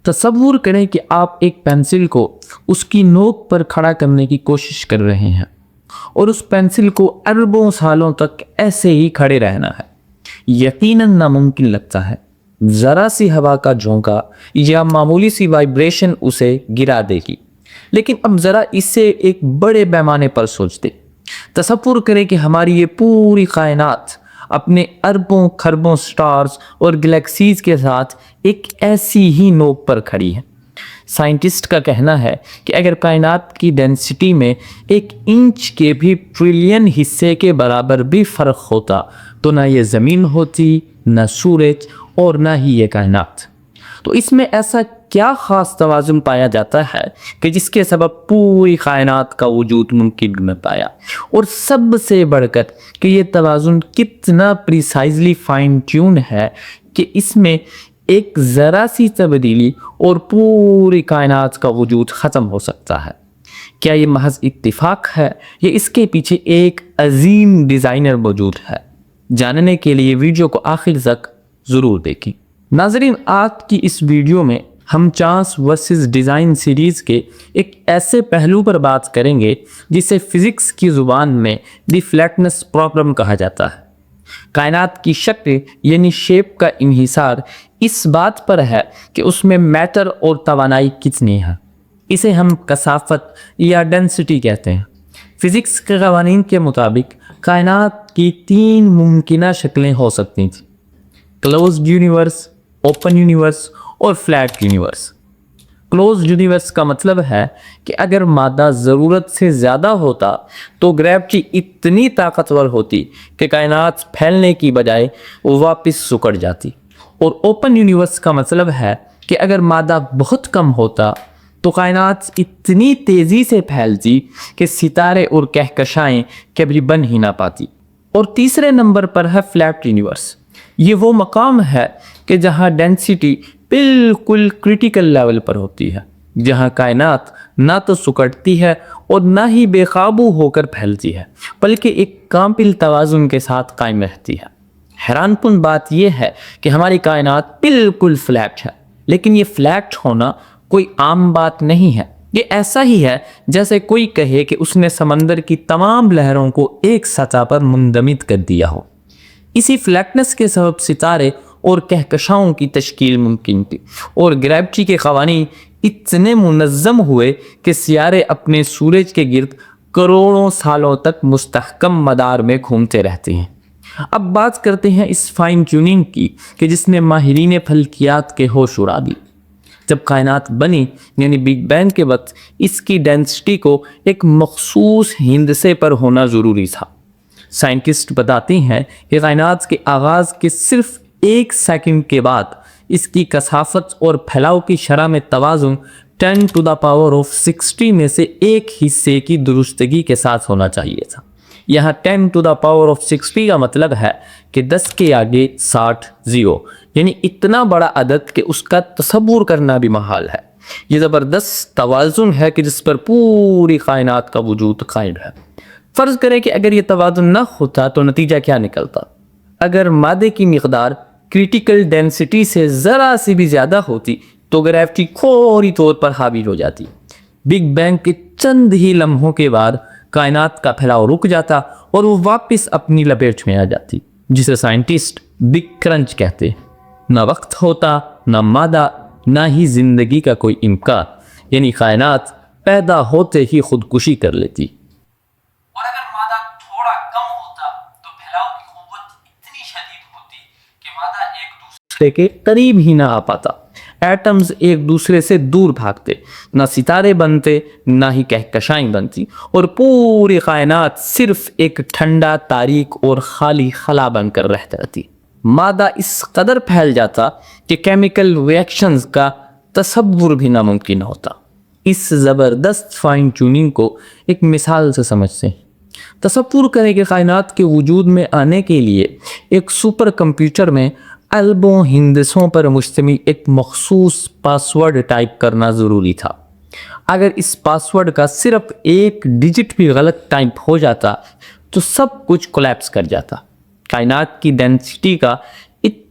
تصور کریں کہ آپ ایک پینسل کو اس کی نوک پر کھڑا کرنے کی کوشش کر رہے ہیں اور اس پینسل کو اربوں سالوں تک ایسے ہی کھڑے رہنا ہے۔ یقیناً ناممکن لگتا ہے، ذرا سی ہوا کا جھونکا یا معمولی سی وائبریشن اسے گرا دے گی۔ لیکن اب ذرا اسے ایک بڑے پیمانے پر سوچتے، تصور کریں کہ ہماری یہ پوری کائنات اپنے اربوں کھربوں سٹارز اور گلیکسیز کے ساتھ ایک ایسی ہی نوک پر کھڑی ہے۔ سائنٹسٹ کا کہنا ہے کہ اگر کائنات کی ڈینسٹی میں 1 انچ کے بھی ٹریلین حصے کے برابر بھی فرق ہوتا تو نہ یہ زمین ہوتی، نہ سورج اور نہ ہی یہ کائنات۔ تو اس میں ایسا کیا خاص توازن پایا جاتا ہے کہ جس کے سبب پوری کائنات کا وجود ممکن نہ پایا، اور سب سے بڑھ کر کہ یہ توازن کتنا پریسائزلی فائن ٹیون ہے کہ اس میں ایک ذرا سی تبدیلی اور پوری کائنات کا وجود ختم ہو سکتا ہے۔ کیا یہ محض اتفاق ہے یا اس کے پیچھے ایک عظیم ڈیزائنر موجود ہے؟ جاننے کے لیے ویڈیو کو آخر تک ضرور دیکھیں۔ ناظرین، آج کی اس ویڈیو میں ہم چانس ورسز ڈیزائن سیریز کے ایک ایسے پہلو پر بات کریں گے جسے فزکس کی زبان میں دی فلیٹنس پرابلم کہا جاتا ہے۔ کائنات کی شکل یعنی شیپ کا انحصار اس بات پر ہے کہ اس میں میٹر اور توانائی کتنی ہے۔ اسے ہم کثافت یا ڈینسٹی کہتے ہیں۔ فزکس کے قوانین کے مطابق کائنات کی 3 ممکنہ شکلیں ہو سکتی تھیں: کلوزڈ یونیورس، اوپن یونیورس اور فلیٹ یونیورس۔ کلوزڈ یونیورس کا مطلب ہے کہ اگر مادہ ضرورت سے زیادہ ہوتا تو گریوٹی اتنی طاقتور ہوتی کہ کائنات پھیلنے کی بجائے واپس سکڑ جاتی، اور اوپن یونیورس کا مطلب ہے کہ اگر مادہ بہت کم ہوتا تو کائنات اتنی تیزی سے پھیلتی کہ ستارے اور کہکشائیں کبھی بن ہی نہ پاتی۔ اور تیسرے نمبر پر ہے فلیٹ یونیورس۔ یہ وہ مقام ہے کہ جہاں ڈینسٹی بالکل کریٹیکل لیول پر ہوتی ہے، جہاں کائنات نہ تو سکڑتی ہے اور نہ ہی بے قابو ہو کر پھیلتی ہے، بلکہ ایک کامل توازن کے ساتھ قائم رہتی ہے۔ حیران کن بات یہ ہے کہ ہماری کائنات بالکل فلیٹ ہے، لیکن یہ فلیٹ ہونا کوئی عام بات نہیں ہے۔ یہ ایسا ہی ہے جیسے کوئی کہے کہ اس نے سمندر کی تمام لہروں کو ایک سطح پر منجمد کر دیا ہو۔ اسی فلیٹنس کے سبب ستارے اور کہکشاؤں کی تشکیل ممکن تھی، اور گریوٹی کے قوانین اتنے منظم ہوئے کہ سیارے اپنے سورج کے گرد کروڑوں سالوں تک مستحکم مدار میں گھومتے رہتے ہیں۔ اب بات کرتے ہیں اس فائن ٹیوننگ کی کہ جس نے ماہرین فلکیات کے ہوش اڑا دی۔ جب کائنات بنی یعنی بگ بینگ کے وقت اس کی ڈینسٹی کو ایک مخصوص ہندسے پر ہونا ضروری تھا۔ سائنٹسٹ بتاتے ہیں کہ کائنات کے آغاز کے صرف 1 سیکنڈ کے بعد اس کی کثافت اور پھیلاؤ کی شرح میں توازن 10⁻60 میں سے 1 حصے کی درستگی کے ساتھ ہونا چاہیے تھا۔ یہاں 10⁻60 کا مطلب ہے کہ 10 کے آگے 60 زیرو، یعنی اتنا بڑا عدد کہ اس کا تصور کرنا بھی محال ہے۔ یہ زبردست توازن ہے کہ جس پر پوری کائنات کا وجود قائم ہے۔ فرض کریں کہ اگر یہ توازن نہ ہوتا تو نتیجہ کیا نکلتا؟ اگر مادے کی مقدار کریٹیکل ڈینسٹی سے ذرا سی بھی زیادہ ہوتی تو گریوٹی فوری طور پر حاوی ہو جاتی۔ بگ بینگ کے چند ہی لمحوں کے بعد کائنات کا پھیلاؤ رک جاتا اور وہ واپس اپنی لپیٹ میں آ جاتی، جسے سائنٹسٹ بگ کرنچ کہتے۔ نہ وقت ہوتا، نہ مادہ، نہ ہی زندگی کا کوئی امکان، یعنی کائنات پیدا ہوتے ہی خودکشی کر لیتی۔ اور اگر مادہ تھوڑا کم ہوتا تو پھیلاؤ کی قوت اتنی شدید ہوتی کہ مادہ ایک دوسرے کے قریب ہی نہ آ پاتا۔ ایٹمز ایک دوسرے سے دور بھاگتے، نہ ستارے بنتے نہ ہی کہکشائیں بنتی، اور پوری کائنات صرف ایک ٹھنڈا، تاریک اور خالی خلا بن کر رہتی۔ مادہ اس قدر پھیل جاتا کہ کیمیکل ریاکشنز کا تصور بھی ناممکن ہوتا۔ اس زبردست فائن ٹیوننگ کو ایک مثال سے سمجھتے ہیں۔ تصور کریں کہ کائنات کے وجود میں آنے کے لیے ایک سپر کمپیوٹر میں اربوں ہندسوں پر مشتمل ایک مخصوص پاسورڈ ٹائپ کرنا ضروری تھا۔ اگر اس پاسورڈ کا صرف 1 ڈیجٹ بھی غلط ٹائپ ہو جاتا تو سب کچھ کولیپس کر جاتا۔ کائنات کی ڈینسٹی کا